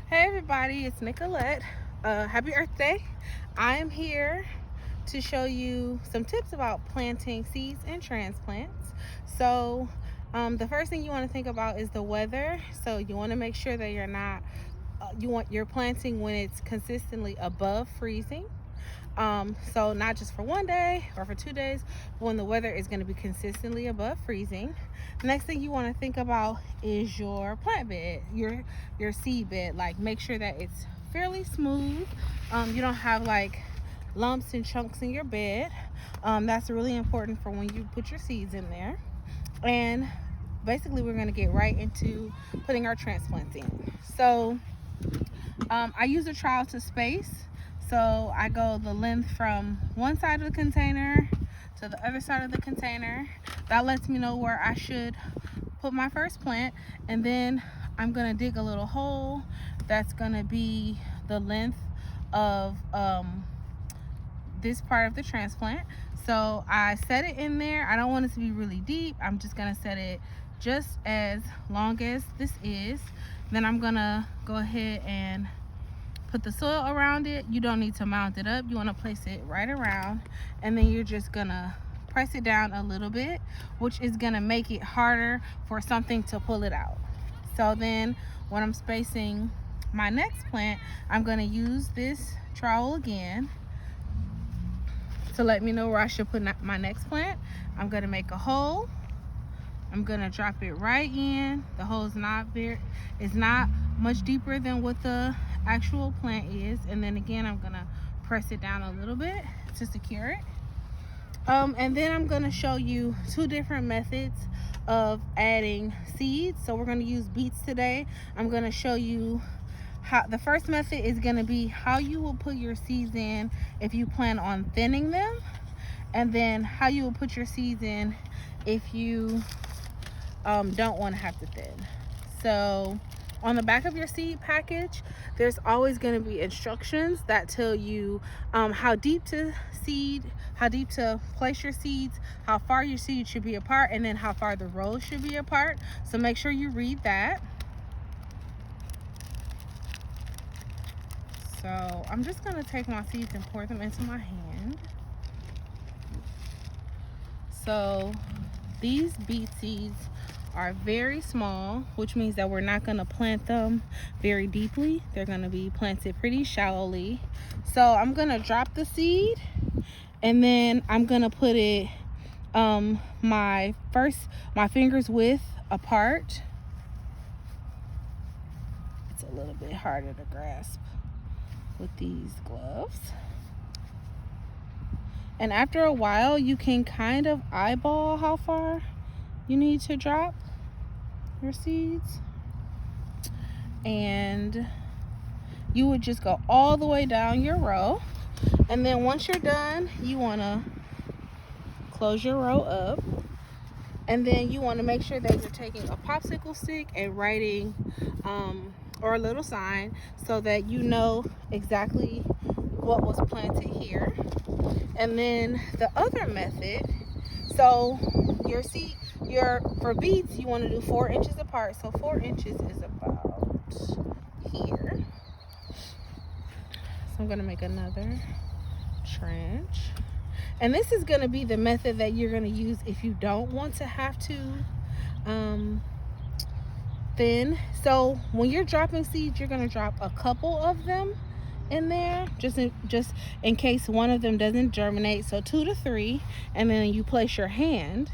Hey everybody, it's Nicolette. Happy Earth Day. I am here to show you some tips about planting seeds and transplants. So the first thing you want to think about is the weather. So you want to make sure that you're planting when it's consistently above freezing. So not just for one day or for 2 days, but when the weather is going to be consistently above freezing. Next thing you want to think about is your plant bed, your seed bed. Like, make sure that it's fairly smooth. You don't have like lumps and chunks in your bed. That's really important for when you put your seeds in there. And basically, we're going to get right into putting our transplants in. So I use a trowel to space. So I go the length from one side of the container to the other side of the container. That lets me know where I should put my first plant. And then I'm gonna dig a little hole that's gonna be the length of this part of the transplant. So I set it in there. I don't want it to be really deep. I'm just gonna set it just as long as this is. Then I'm gonna go ahead and put the soil around it. You don't need to mount it up. You want to place it right around, and then you're just gonna press it down a little bit, which is gonna make it harder for something to pull it out. So then when I'm spacing my next plant, I'm gonna use this trowel again to let me know where I should put my next plant. I'm gonna make a hole. I'm gonna drop it right in. The hole is not much deeper than what the actual plant is. And then again, I'm gonna press it down a little bit to secure it. And then I'm gonna show you two different methods of adding seeds. So we're gonna use beets today. I'm gonna show you how the first method is gonna be how you will put your seeds in if you plan on thinning them, and then how you will put your seeds in if you don't want to have to thin. So on the back of your seed package, there's always going to be instructions that tell you how deep to place your seeds, how far your seeds should be apart, and then how far the rows should be apart. So make sure you read that. So I'm just going to take my seeds and pour them into my hand. So these beet seeds are very small, which means that we're not going to plant them very deeply. They're going to be planted pretty shallowly. So I'm going to drop the seed, and then I'm going to put it my fingers width apart. It's a little bit harder to grasp with these gloves. And after a while, you can kind of eyeball how far you need to drop your seeds. And you would just go all the way down your row. And then once you're done, you want to close your row up. And then you want to make sure that you're taking a popsicle stick and writing or a little sign so that you know exactly what was planted here. And then the other method, so for beets, you want to do 4 inches apart. So 4 inches is about here. So I'm going to make another trench. And this is going to be the method that you're going to use if you don't want to have to thin. So when you're dropping seeds, you're going to drop a couple of them in there, just in case one of them doesn't germinate. So 2 to 3, and then you place your hand,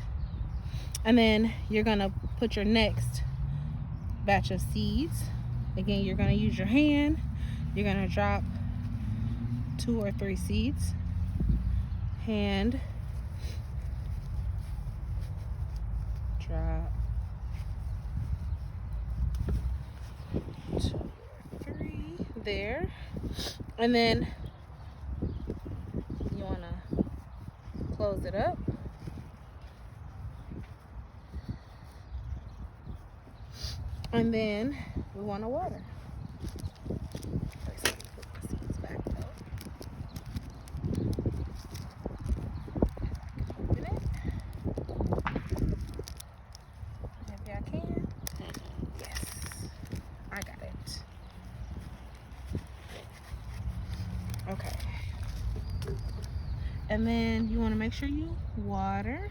and then you're going to put your next batch of seeds. Again, you're going to use your hand. You're going to drop 2 or 3 seeds. Hand, drop 2 or 3 there. And then you want to close it up. And then we want to water. First, let me put the seeds back up. Open it. Maybe I can. Yes, I got it. And then you want to make sure you water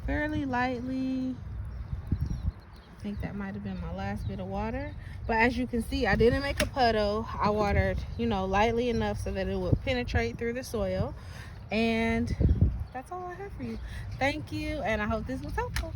fairly lightly. I think that might have been my last bit of water. But as you can see, I didn't make a puddle. I watered, lightly enough so that it would penetrate through the soil. And that's all I have for you. Thank you, and I hope this was helpful.